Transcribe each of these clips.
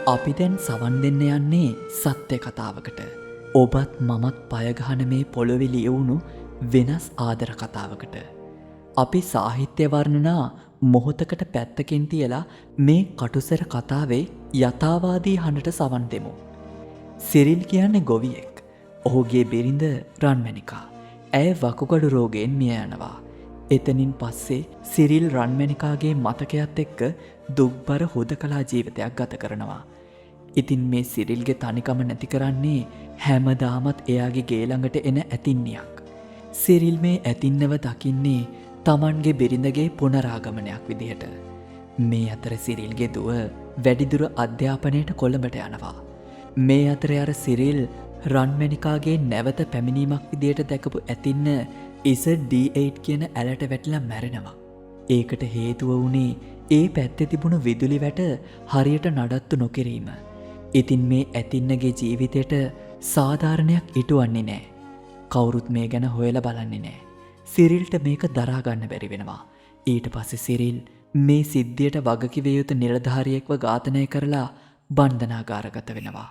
අපි දැන් සවන් දෙන්න යන්නේ සත්‍ය කතාවකට. ඔබත් මමත් පයගහන මේ පොළොවේ ලියවුණු වෙනස් ආදර කතාවකට. අපි සාහිත්‍ය වර්ණනා මොහොතකට පැත්තකින් තියලා මේ කටුසර කතාවේ යථාවාදී හඬට සවන් දෙමු. සිරිල් කියන්නේ ගොවියෙක්. ඔහුගේ බිරිඳ රන්මැණිකා. ඇය වකුගඩු රෝගයෙන් මිය යනවා. එතනින් පස්සේ සිරිල් රන්මැණිකාගේ මතකයත් එක්ක දුක්බර හුදකලා ජීවිතයක් ගත කරනවා. ඉතින් මේ සිරිල්ගේ තනිකම නැති කරන්නේ හැමදාමත් එයාගේ ගේ ළඟට එන ඇතින්නියක්. සිරිල් මේ ඇතින්නව දකින්නේ තමන්ගේ බිරිඳගේ පුනරාගමනයක් විදිහට. මේ අතර සිරිල්ගේ දුව වැඩිදුර අධ්‍යාපනයට කොළඹට යනවා. මේ අතර අර සිරිල් රන්මැණිකාගේ නැවත පැමිණීමක් විදිහට දැකපු ඇතින්න D8 කියන ඇලට වැටිලා මැරෙනවා. ඒකට හේතුව වුණේ ඒ පැත්තේ තිබුණු විදුලි වැට හරියට නඩත්තු නොකිරීම. ඉතින් මේ ඇතින්නගේ ජීවිතයට සාධාරණයක් ඉටුවන්නේ නෑ. කවුරුත් මේ ගැන හොයලා බලන්නේ නෑ. සිරිල්ට මේක දරාගන්න බැරි වෙනවා. ඊට පස්සේ සිරිල් මේ සිද්ධියට වගකිවිය යුතු නිලධාරියෙක්ව ඝාතනය කරලා බන්ධනාගාරගත වෙනවා.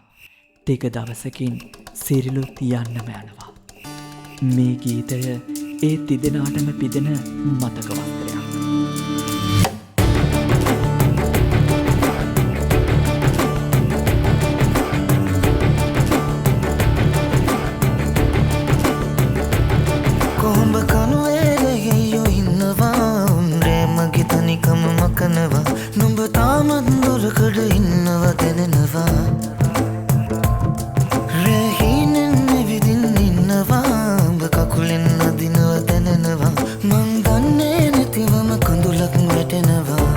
ටික දවසකින් සිරිලුත් යන්නම යනවා. මේ ගීතය ඒ තිදෙනාටම පිදෙන මතකවස්ත්‍රයක්. කොහොඹ කනුවේලෙයෝ ඉන්නවා උන්රේ මගේ තනිකම මකනවා නුඹ තාමත් දුරකඩ ඉන්නව දැනෙනවා රැහිනෙන් ඇවිදින් ඉන්නවා උඹ කකුලෙන් අදිනව දැනෙනවා මං දන්නේ නැතිවම කඳුලක් වැටෙනවා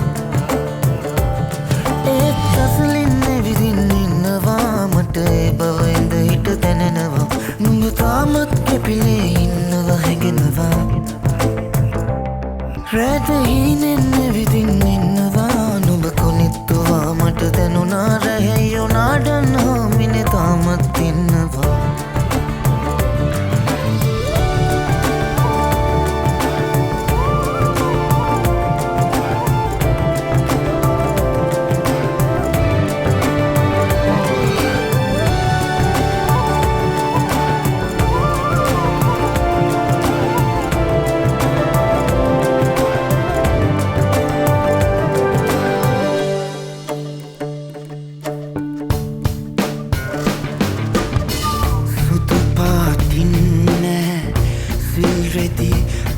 ඒත් අසලින් ඇවිදින් ඉන්නවා මට ඒ බව ඉඳ හිට දැනෙනවා නුඹ තාමත් කෙපිලේ ඉන්නවා හැගෙනවා රැට හීනෙන් ඇවිදින් ඉන්නවා නුඹ කොනිත්තුවා මට දැනුනා රැහැයෝ නාඩන් හාමිනෙ තාමත් ඉන්නවා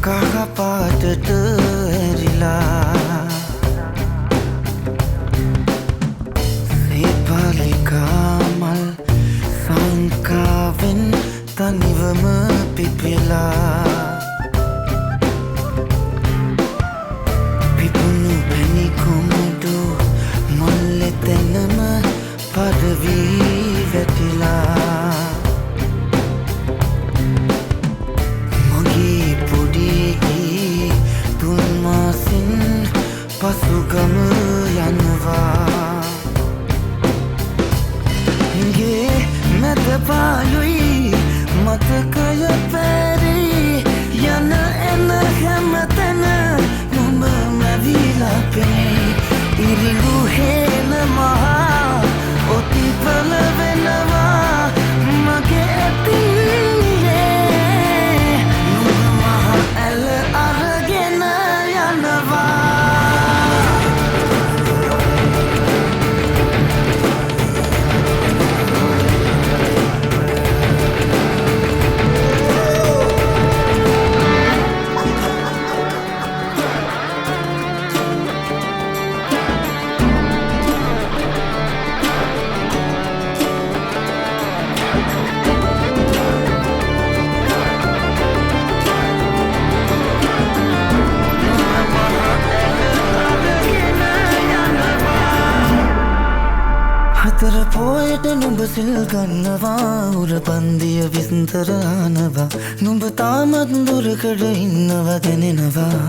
කහපාටට ඇරිලා සේපාලිකාමල් සංකාවෙන් තනිවම පිපිලා පිපුණු පැණිකුමුඩු මොල්ලෙතැනම පඩවී වැටිලා පසුගම යනවා ගේ මැද පාලුයි මතකය පැරී යන එන හැමතැන නුඹ මැවිලා පෙනේ ඉරිඟු හේන මහා ඔතිපල වෙනවා මගේ ඇතින්නේ නුඹ මහා ඇල අරගෙන යනවා හතර පෝයට නුඹ සිල් ගන්නවා උර පන්දිය විස්තර ආනවා නුඹ තාමත් දුරකඩ ඉන්නව දැනෙනවා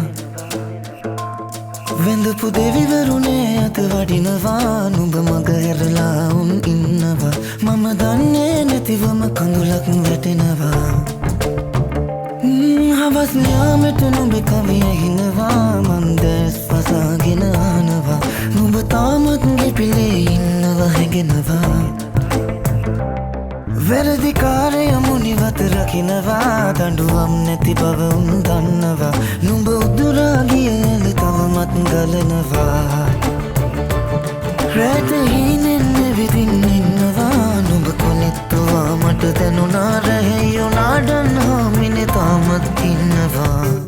වෙඳපු දෙවිවරුනේ අත වඩිනවා නුඹ මග හැරලා උන් ඉන්නවා මම දන්නේ නැතිවම කඳුලක් වැටෙනවා හවස් යාමට නුඹ කවිය හිනවා මන් දැස් පසාගෙන ආනවා නුඹ තාමත් ගෙපිලේ ඉන්නවා හැගෙන ගෙනවා වැරදිකාරය මුනිවත රකිනවා දඬුවම් නැති බව උන් දන්නවා නුඹ උදුරා ගිය ඇල තවමත් ගලනවා රැට හීනෙන් ඇවිදින් ඉන්නවා නුඹ කොලෙත්තුවා මට දැනුනා රැහැයෝ නාඩන් හාමිනේ තාමත් ඉන්නවා